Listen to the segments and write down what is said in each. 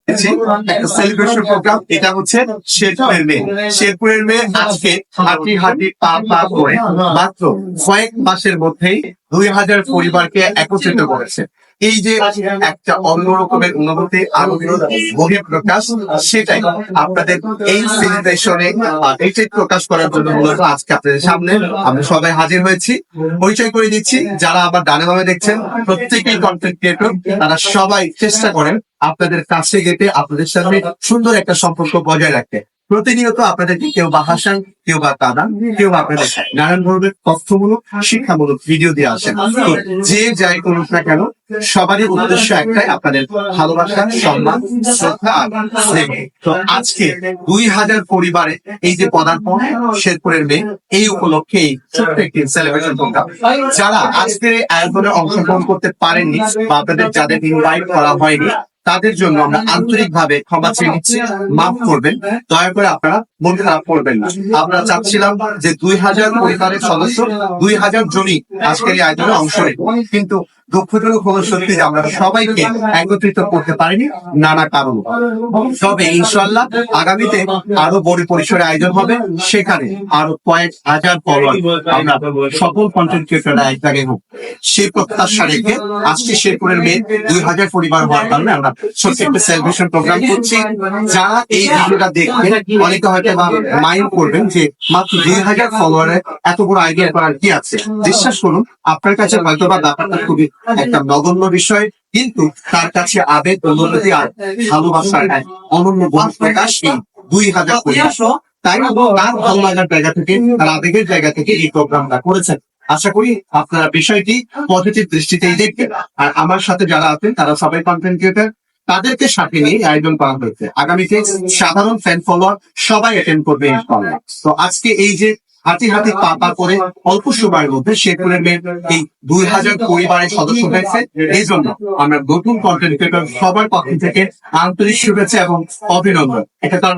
একটা celebration programme. এটা হচ্ছে শেরপুরের মেয়ে। শেরপুরের মেয়ে আজকে হাঁটি হাঁটি পা পা করে মাত্র কয়েক মাসের মধ্যেই 2000 পরিবারকে একত্রিত করেছে। এই যে একটা অন্য রকমের অনুভূতি, আনন্দ, বহিঃপ্রকাশ, সেটাই আপনাদের এই সেলিব্রেশনে এটাই প্রকাশ করার জন্য মূলত আজকে আপনাদের সামনে আমরা সবাই হাজির হয়েছি। পরিচয় করে দিচ্ছি, যারা আবার ডানে বামে দেখছেন প্রত্যেকেই কন্টেন্ট ক্রিয়েটর। তারা সবাই চেষ্টা করেন আপনাদের কাছে যেতে, আপনাদের সাথে সুন্দর একটা সম্পর্ক বজায় রাখতে। প্রতিনিয়ত আপনাদেরকে কেউ বা হাসান, কেউ বা কাঁদান, কেউ বা আপনাদের নানান ধরনের তথ্যমূলক, শিক্ষামূলক ভিডিও দিয়ে আসেন। তো যে যাই করুক না কেন, সবারই উদ্দেশ্য একটাই, আপনাদের ভালোবাসা, সম্মান, শ্রদ্ধা আর স্নেহ। তো আজকে 2000 পরিবারে এই যে পদার্পণ শেরপুরের মেয়ে, এই উপলক্ষে এই ছোট্ট একটি সেলিব্রেশন প্রোগ্রাম। যারা আজকের এই আয়োজনে অংশগ্রহণ করতে পারেননি বা আপনাদের যাদের ইনভাইট করা হয়নি, তাদের জন্য আমরা আন্তরিকভাবে ক্ষমা চেয়ে নিচ্ছি, মাফ করবেন। দয়া করে আপনারা মন খারাপ করবেন না। আমরা চাচ্ছিলাম যে 2000 পরিবারের সদস্য 2000 জনই আজকের এই আয়োজনে অংশ নেব, কিন্তু দুঃখজনক হলো সত্যি যে আমরা সবাইকে একত্রিত করতে পারিনি নানা কারণ। তবে ইনশাআল্লাহ আগামীতে আরো বড় পরিসরে আয়োজন হবে, সেখানে আরো কয়েক হাজার ফলোয়ার আমরা সকল কন্টেন্ট ক্রিয়েটররা এক জায়গায় হোক, সেই প্রত্যাশা রেখে আজকে শেরপুরের মেয়ে 2000 পরিবার হওয়ার কারণে আমরা ছোট্ট একটা সেলিব্রেশন প্রোগ্রাম করছি। যারা এই ভিডিওটা দেখবেন অনেকে হয়তো বা মাইন্ড করবেন যে মাত্র 2000 ফলোয়ারে এত বড় আইডিয়া করার কি আছে। বিশ্বাস করুন, আপনার কাছে হয়তো বা ব্যাপারটা খুবই একটা নগণ্য বিষয়, কিন্তু তার কাছে আবেগ, অনুভূতি আর ভালোবাসার এক অনন্য প্রকাশ এই 2000 পরিবার। তাই তার ভালো লাগার জায়গা থেকে, তার আবেগের জায়গা থেকে এই প্রোগ্রামটা করেছেন। আশা করি আপনারা বিষয়টি পজিটিভ দৃষ্টিতেই দেখবেন। আর আমার সাথে যারা আছেন তারা সবাই কন্টেন্ট ক্রিয়েটর, তাদেরকে সাথে নিয়ে আয়োজন করা হয়েছে। আগামীতে সাধারণ ফ্যান ফলোয়ার সবাই অ্যাটেন্ড করবে ইনশাআল্লাহ। তো আজকে এই যে হাঁটি হাঁটি পা পা করে অল্প সময়ের মধ্যে শেরপুরের মেয়ে এই 2000 পরিবারের সদস্য হয়েছে, এই জন্য আমরা নতুন কন্টেন্ট ক্রিয়েটর সবার পক্ষ থেকে আন্তরিক শুভেচ্ছা এবং অভিনন্দন। এটা তার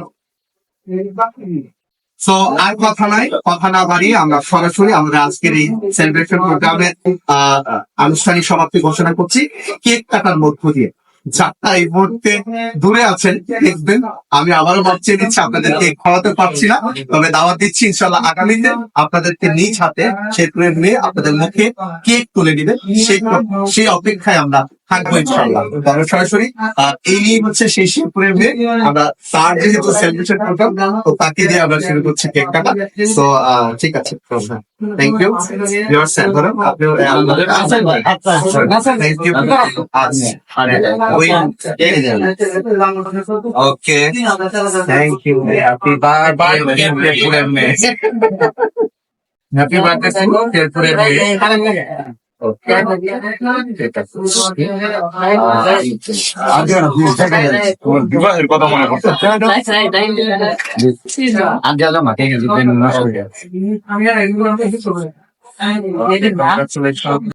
তো আর কথা না বাড়িয়ে আমরা সরাসরি আমরা আজকের এই সেলিব্রেশন প্রোগ্রামের আনুষ্ঠানিক সমাপ্তি ঘোষণা করছি কেক কাটার মধ্য দিয়ে। যারা এই মুহূর্তে দূরে আছেন দেখবেন, আমি আবারও বাচ্চা দিচ্ছি, আপনাদেরকে খাওয়াতে পারছি না, তবে দাওয়াত দিচ্ছি ইনশাল্লাহ আগামীতে আপনাদেরকে নিজ হাতে শেরপুরের মেয়ে আপনাদের মুখে কেক তুলে দিবে। সেই অপেক্ষায় আমরা থাকবো ইনশাল্লাহ। তবে সরাসরি এই নিয়ে হচ্ছে সেই শেরপুরের মেয়ে, আমরা তার যেহেতু সেলিব্রেশন প্রোগ্রাম, তো তাকে দিয়ে আমরা শুরু করছি কেক কাটা। তো ঠিক আছে, থ্যাংক ইউ। ইউর স্যার ধরো আপনিও thank you. Okay, thank you. Happy birthday শেরপুরের মেয়ে, হ্যাপি বার্থডে শেরপুরের মেয়ে। বিবাহের কথা মনে করতে